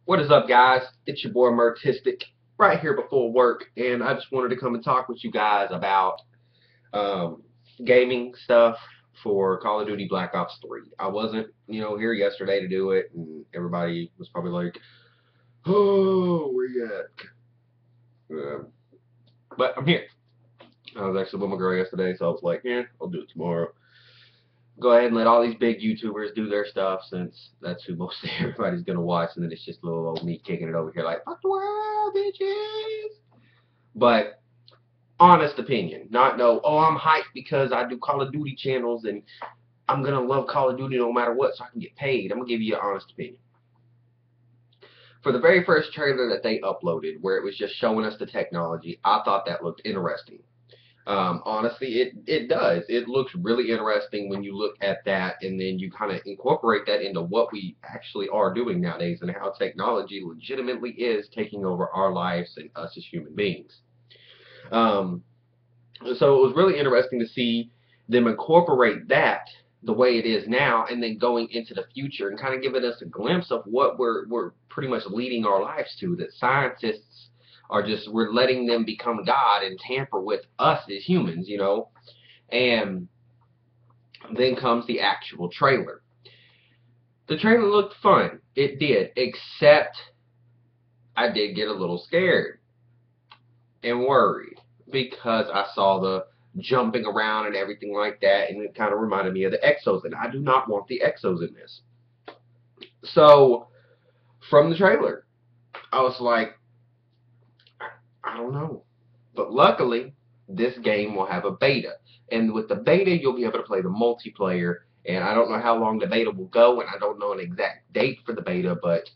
What is up, guys? It's your boy Murtistic right here before work, and I just wanted to come and talk with you guys about um, gaming stuff for Call of Duty Black Ops 3. I wasn't, here yesterday to do it, and everybody was probably like, "Oh, where you at?" But I'm here. I was actually with my girl yesterday, so I was like, "Yeah, I'll do it tomorrow." Go ahead and let all these big YouTubers do their stuff, since that's who most everybody's gonna watch, and then it's just little old me kicking it over here like, "Fuck the world, bitches." But honest opinion, not no, oh, I'm hyped because I do Call of Duty channels and I'm gonna love Call of Duty no matter what, so I can get paid. I'm gonna give you an honest opinion. For the very first trailer that they uploaded, where it was just showing us the technology, I thought that looked interesting. Honestly, it does. It looks really interesting when you look at that, and then you kind of incorporate that into what we actually are doing nowadays and how technology legitimately is taking over our lives and us as human beings. Um, so it was really interesting to see them incorporate that the way it is now, and then going into the future and kind of giving us a glimpse of what we're pretty much leading our lives to. That scientists are just, we're letting them become God and tamper with us as humans, And then comes the actual trailer. The trailer looked fun. It did, except I did get a little scared and worried because I saw the jumping around and everything like that, and it kind of reminded me of the Exos, and I do not want the Exos in this. So, from the trailer, I was like, I don't know. But luckily, this game will have a beta. And with the beta, you'll be able to play the multiplayer. And I don't know how long the beta will go, and I don't know an exact date for the beta, but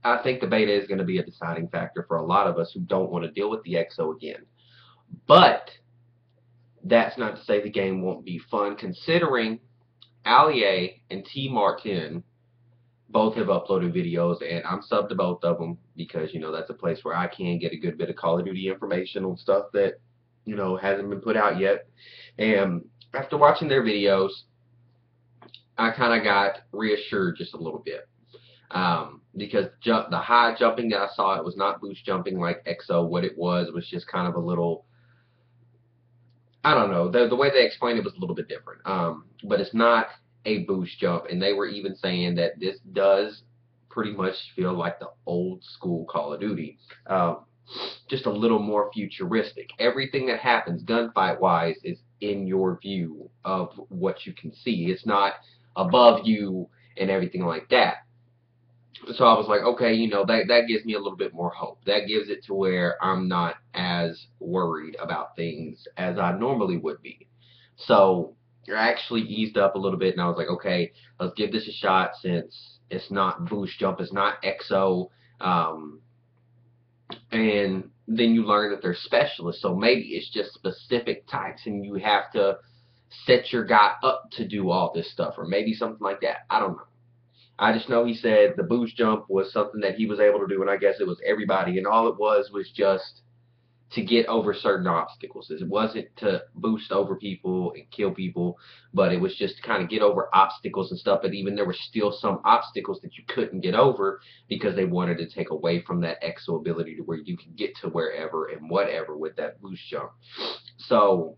I think the beta is going to be a deciding factor for a lot of us who don't want to deal with the EXO again. But that's not to say the game won't be fun, considering Allier and T. Martin both have uploaded videos, and I'm subbed to both of them because, that's a place where I can get a good bit of Call of Duty information on stuff that, hasn't been put out yet. And after watching their videos, I kind of got reassured just a little bit. Because the high jumping that I saw, it was not boost jumping like EXO. What it was just kind of a little, I don't know, the way they explained it was a little bit different. But it's not a boost jump, and they were even saying that this does pretty much feel like the old school Call of Duty, just a little more futuristic. Everything that happens gunfight wise is in your view of what you can see. It's not above you and everything like that. So I was like, okay, that gives me a little bit more hope. That gives it to where I'm not as worried about things as I normally would be. So I actually eased up a little bit, and I was like, okay, let's give this a shot, since it's not boost jump, it's not EXO, and then you learn that they're specialists, so maybe it's just specific types, and you have to set your guy up to do all this stuff, or maybe something like that. I don't know. I just know he said the boost jump was something that he was able to do, and I guess it was everybody, and all it was just to get over certain obstacles. It wasn't to boost over people and kill people, but it was just to kind of get over obstacles and stuff. But even there were still some obstacles that you couldn't get over because they wanted to take away from that EXO ability to where you can get to wherever and whatever with that boost jump. So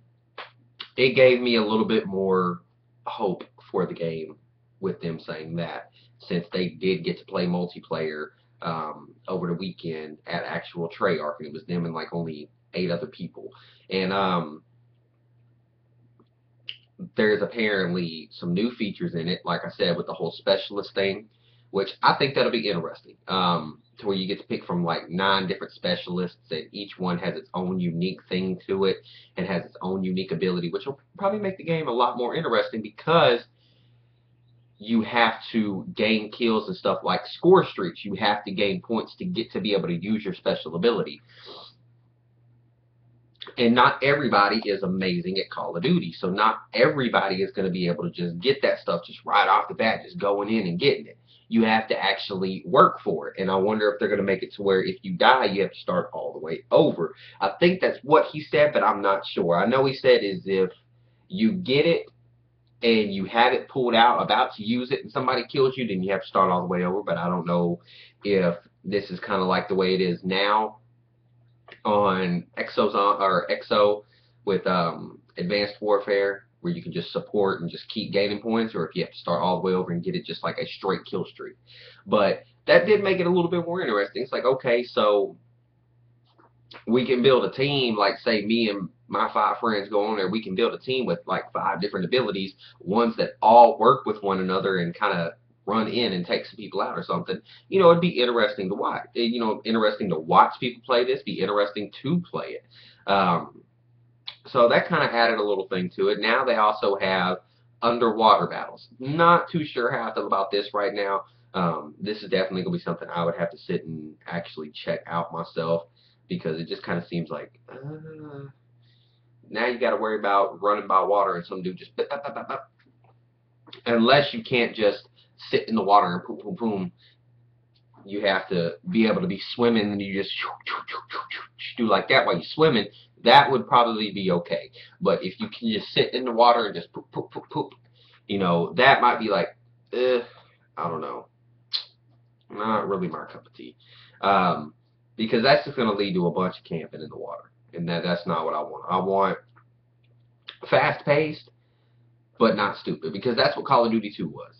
it gave me a little bit more hope for the game with them saying that, since they did get to play multiplayer over the weekend at actual Treyarch, and it was them and like only 8 other people. And there's apparently some new features in it, like I said, with the whole specialist thing, which I think that'll be interesting. To where you get to pick from like 9 different specialists, and each one has its own unique thing to it and has its own unique ability, which will probably make the game a lot more interesting, because you have to gain kills and stuff like score streaks. You have to gain points to get to be able to use your special ability. And not everybody is amazing at Call of Duty, so not everybody is going to be able to just get that stuff just right off the bat, just going in and getting it. You have to actually work for it, and I wonder if they're going to make it to where if you die, you have to start all the way over. I think that's what he said, but I'm not sure. I know he said is if you get it, and you have it pulled out, about to use it, and somebody kills you, then you have to start all the way over. But I don't know if this is kind of like the way it is now on Exo with Advanced Warfare, where you can just support and just keep gaining points, or if you have to start all the way over and get it just like a straight kill streak. But that did make it a little bit more interesting. It's like, okay, so we can build a team, like say me and my 5 friends go on there, we can build a team with like 5 different abilities, ones that all work with one another and kind of run in and take some people out or something. You know, it'd be interesting to watch. You know, interesting to watch people play this, be interesting to play it. So that kind of added a little thing to it. Now they also have underwater battles. Not too sure how I feel about this right now. This is definitely going to be something I would have to sit and actually check out myself, because it just kind of seems like now you got to worry about running by water and some dude just unless you can't just sit in the water and boom boom boom. You have to be able to be swimming, and you just do like that while you're swimming. That would probably be okay. But if you can just sit in the water and just poop poop poop poop, you know, that might be like, I don't know, not really my cup of tea. Because that's just going to lead to a bunch of camping in the water, and that's not what I want. I want fast-paced, but not stupid, because that's what Call of Duty 2 was.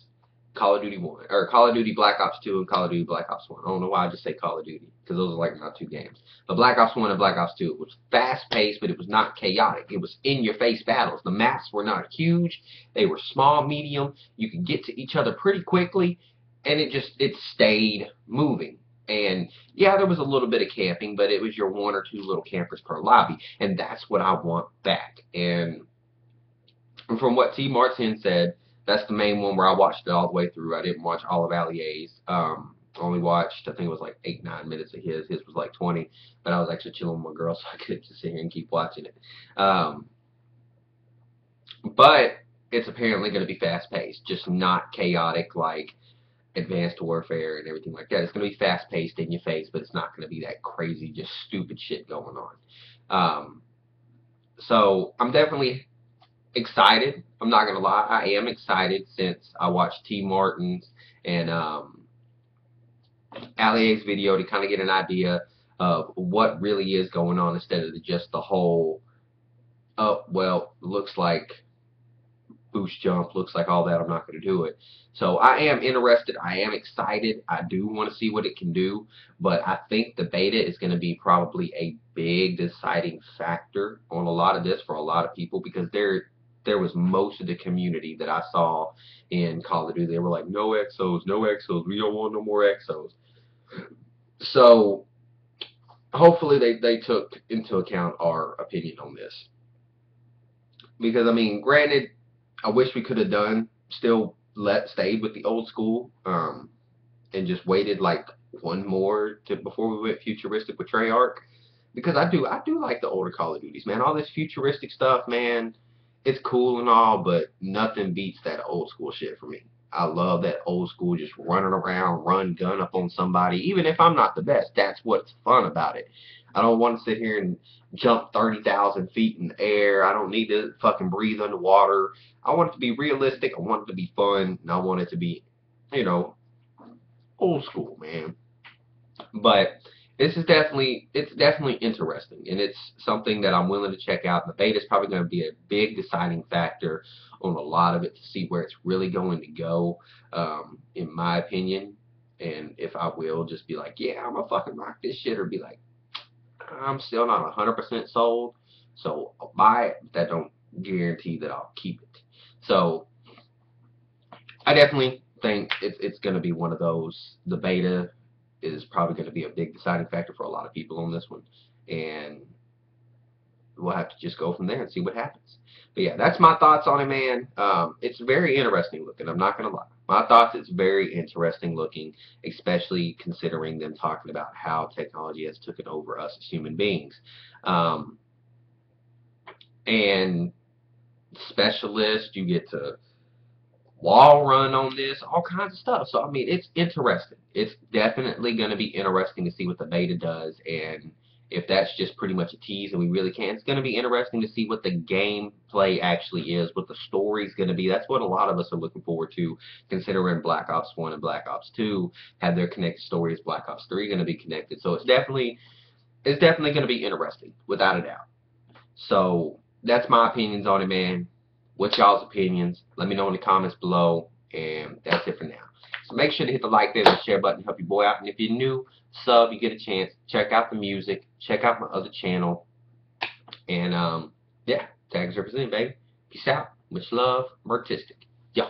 Call of Duty 1, or Call of Duty Black Ops 2 and Call of Duty Black Ops 1. I don't know why I just say Call of Duty, because those are like my 2 games. But Black Ops 1 and Black Ops 2, it was fast-paced, but it was not chaotic. It was in-your-face battles. The maps were not huge. They were small, medium. You could get to each other pretty quickly, and it stayed moving. And yeah, there was a little bit of camping, but it was your 1 or 2 little campers per lobby, and that's what I want back. And from what T. Martin said, that's the main one where I watched it all the way through. I didn't watch all of Allier's. Only watched, I think it was like 8-9 minutes of his. His was like 20, but I was actually chilling with my girl, so I could just sit here and keep watching it. But it's apparently going to be fast-paced, just not chaotic like Advanced Warfare and everything like that. It's going to be fast-paced, in your face, but it's not going to be that crazy, just stupid shit going on. So I'm definitely excited. I'm not going to lie. I am excited since I watched T. Martin's and Allier's video to kind of get an idea of what really is going on, instead of just the whole, oh, well, looks like boost jump, looks like all that, I'm not going to do it. So I am interested. I am excited. I do want to see what it can do, but I think the beta is going to be probably a big deciding factor on a lot of this for a lot of people, because there was most of the community that I saw in Call of Duty. They were like, no exos, no exos, we don't want no more exos. So hopefully they took into account our opinion on this. Because, I mean, granted, I wish we could have stayed with the old school, and just waited like one more before we went futuristic with Treyarch. Because I do like the older Call of Duties, man. All this futuristic stuff, man, it's cool and all, but nothing beats that old school shit for me. I love that old school, just running around, run gun up on somebody. Even if I'm not the best, that's what's fun about it. I don't want to sit here and jump 30,000 feet in the air. I don't need to fucking breathe underwater. I want it to be realistic. I want it to be fun, and I want it to be, you know, old school, man. But it's definitely interesting, and it's something that I'm willing to check out. The beta is probably going to be a big deciding factor on a lot of it, to see where it's really going to go, in my opinion. And if I will just be like, yeah, I'm gonna fucking rock this shit, or be like, I'm still not 100% sold, so I'll buy it, but that don't guarantee that I'll keep it. So I definitely think it's going to be one of those. The beta is probably going to be a big deciding factor for a lot of people on this one, and we'll have to just go from there and see what happens. But yeah, that's my thoughts on it, man. It's very interesting looking, I'm not going to lie. My thoughts, it's very interesting looking, especially considering them talking about how technology has taken over us as human beings. And specialists, you get to wall run on this, all kinds of stuff. So I mean, it's interesting. It's definitely going to be interesting to see what the beta does, and if that's just pretty much a tease and we really can't. It's going to be interesting to see what the gameplay actually is, what the story's going to be. That's what a lot of us are looking forward to, considering Black Ops 1 and Black Ops 2 have their connected stories. Black Ops 3 going to be connected. So it's definitely going to be interesting, without a doubt. So that's my opinions on it, man. What's y'all's opinions? Let me know in the comments below. And that's it for now. So make sure to hit the like button and share button to help your boy out. And if you're new, sub, you get a chance. Check out the music. Check out my other channel. And yeah, tags represented, baby. Peace out. Much love. Murtistic. Yo.